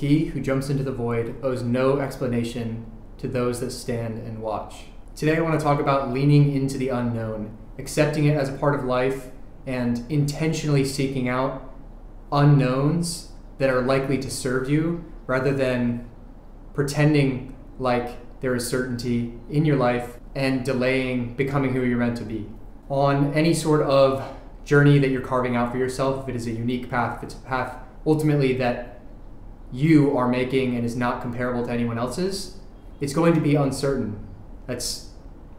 He who jumps into the void owes no explanation to those that stand and watch. Today I want to talk about leaning into the unknown, accepting it as a part of life, and intentionally seeking out unknowns that are likely to serve you rather than pretending like there is certainty in your life and delaying becoming who you're meant to be. On any sort of journey that you're carving out for yourself, if it is a unique path, if it's a path ultimately that you are making and is not comparable to anyone else's, it's going to be uncertain. That's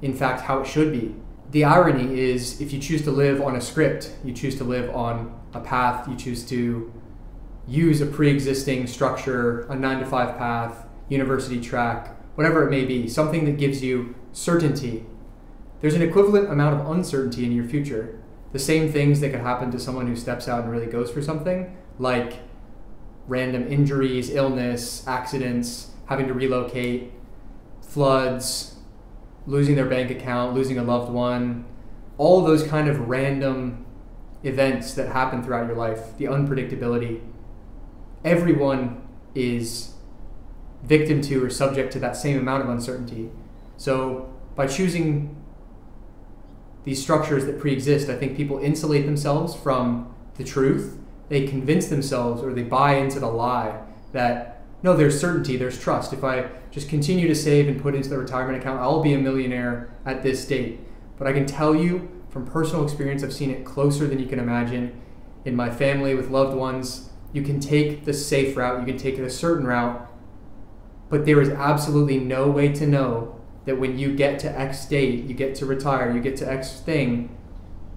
in fact how it should be. The irony is, if you choose to live on a script, you choose to live on a path, you choose to use a pre-existing structure, a 9-to-5 path, university track, whatever it may be, something that gives you certainty, there's an equivalent amount of uncertainty in your future. The same things that could happen to someone who steps out and really goes for something, like random injuries, illness, accidents, having to relocate, floods, losing their bank account, losing a loved one, all those kind of random events that happen throughout your life, the unpredictability. Everyone is victim to or subject to that same amount of uncertainty. So by choosing these structures that pre-exist, I think people insulate themselves from the truth. They convince themselves, or they buy into the lie that, no, there's certainty, there's trust. If I just continue to save and put into the retirement account, I'll be a millionaire at this date. But I can tell you from personal experience, I've seen it closer than you can imagine. In my family, with loved ones, you can take the safe route, you can take a certain route, but there is absolutely no way to know that when you get to X date, you get to retire, you get to X thing,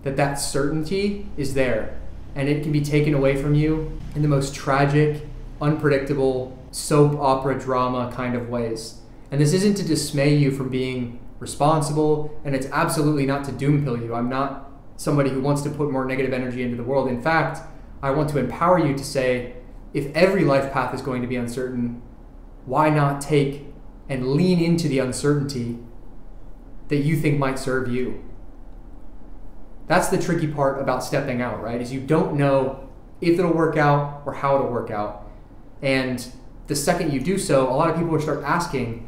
that certainty is there. And it can be taken away from you in the most tragic, unpredictable, soap opera drama kind of ways. And this isn't to dismay you from being responsible, and it's absolutely not to doom pill you. I'm not somebody who wants to put more negative energy into the world. In fact, I want to empower you to say, if every life path is going to be uncertain, why not take and lean into the uncertainty that you think might serve you? That's the tricky part about stepping out, right? Is you don't know if it'll work out or how it'll work out. And the second you do so, a lot of people will start asking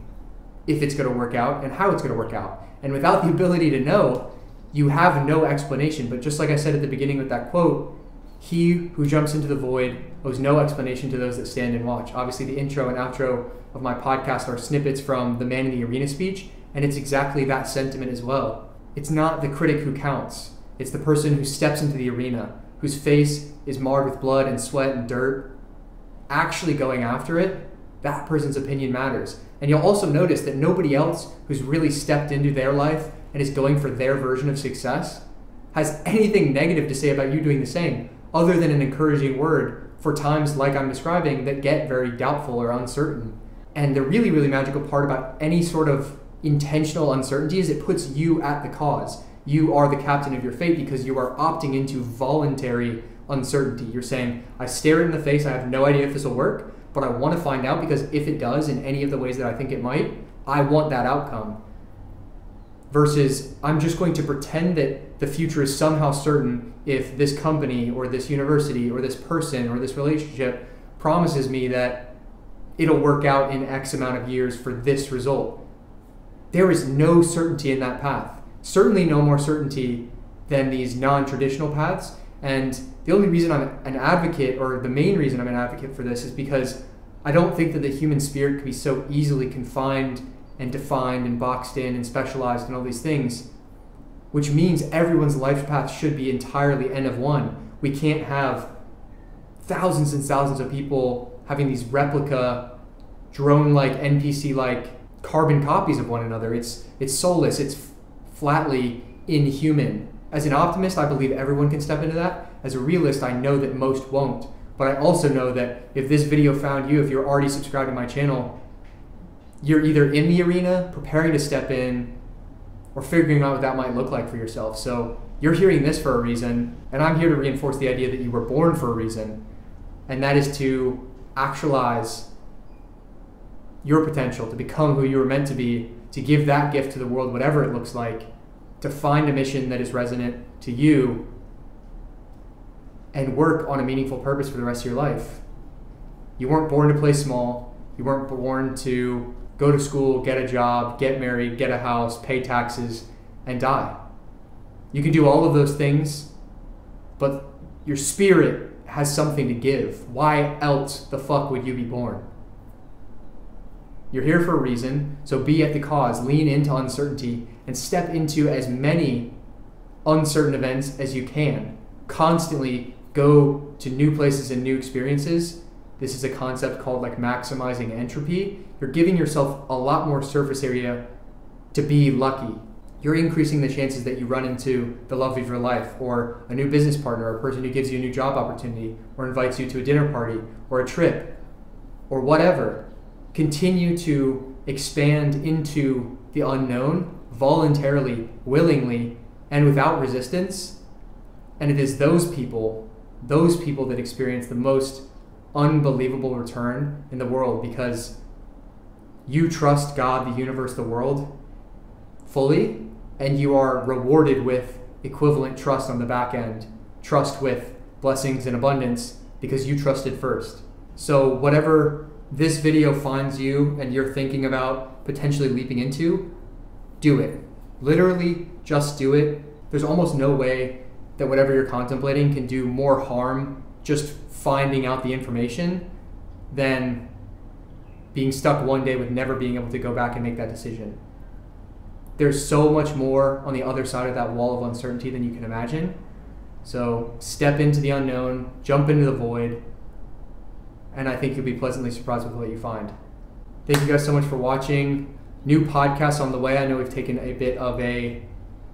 if it's going to work out and how it's going to work out. And without the ability to know, you have no explanation. But just like I said at the beginning with that quote, he who jumps into the void owes no explanation to those that stand and watch. Obviously, the intro and outro of my podcast are snippets from the Man in the Arena speech, and it's exactly that sentiment as well. It's not the critic who counts. It's the person who steps into the arena, whose face is marred with blood and sweat and dirt, actually going after it. That person's opinion matters. And you'll also notice that nobody else who's really stepped into their life and is going for their version of success has anything negative to say about you doing the same, other than an encouraging word for times like I'm describing that get very doubtful or uncertain. And the really, really magical part about any sort of intentional uncertainty is it puts you at the cause. You are the captain of your fate because you are opting into voluntary uncertainty. You're saying, I stare it in the face, I have no idea if this will work, but I want to find out because if it does in any of the ways that I think it might, I want that outcome. Versus, I'm just going to pretend that the future is somehow certain if this company or this university or this person or this relationship promises me that it'll work out in X amount of years for this result. There is no certainty in that path. Certainly no more certainty than these non-traditional paths. And the only reason I'm an advocate, or the main reason I'm an advocate for this, is because I don't think that the human spirit can be so easily confined and defined and boxed in and specialized and all these things, which means everyone's life path should be entirely N of one. We can't have thousands and thousands of people having these replica, drone-like, NPC-like carbon copies of one another. It's soulless. It's flatly inhuman. As an optimist, I believe everyone can step into that. As a realist, I know that most won't. But I also know that if this video found you, if you're already subscribed to my channel, you're either in the arena, preparing to step in, or figuring out what that might look like for yourself. So you're hearing this for a reason, and I'm here to reinforce the idea that you were born for a reason, and that is to actualize your potential, to become who you were meant to be, to give that gift to the world, whatever it looks like, to find a mission that is resonant to you, and work on a meaningful purpose for the rest of your life. You weren't born to play small. You weren't born to go to school, get a job, get married, get a house, pay taxes, and die. You can do all of those things, but your spirit has something to give. Why else the fuck would you be born? You're here for a reason, so be at the cause. Lean into uncertainty and step into as many uncertain events as you can. Constantly go to new places and new experiences. This is a concept called like maximizing entropy. You're giving yourself a lot more surface area to be lucky. You're increasing the chances that you run into the love of your life, or a new business partner, or a person who gives you a new job opportunity, or invites you to a dinner party, or a trip, or whatever. Continue to expand into the unknown voluntarily, willingly, and without resistance. And it is those people that experience the most unbelievable return in the world, because you trust God, the universe, the world fully, and you are rewarded with equivalent trust on the back end, trust with blessings and abundance, because you trusted first. So whatever this video finds you and you're thinking about potentially leaping into, do it. Literally just do it. There's almost no way that whatever you're contemplating can do more harm just finding out the information than being stuck one day with never being able to go back and make that decision. There's so much more on the other side of that wall of uncertainty than you can imagine. So step into the unknown, jump into the void, and I think you'll be pleasantly surprised with what you find. Thank you guys so much for watching. New podcasts on the way. I know we've taken a bit of a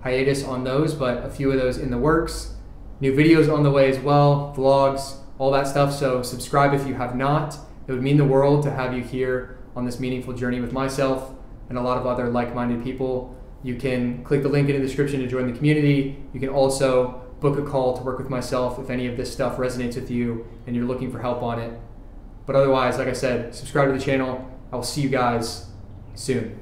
hiatus on those, but a few of those in the works. New videos on the way as well, vlogs, all that stuff. So subscribe if you have not. It would mean the world to have you here on this meaningful journey with myself and a lot of other like-minded people. You can click the link in the description to join the community. You can also book a call to work with myself if any of this stuff resonates with you and you're looking for help on it. But otherwise, like I said, subscribe to the channel. I will see you guys soon.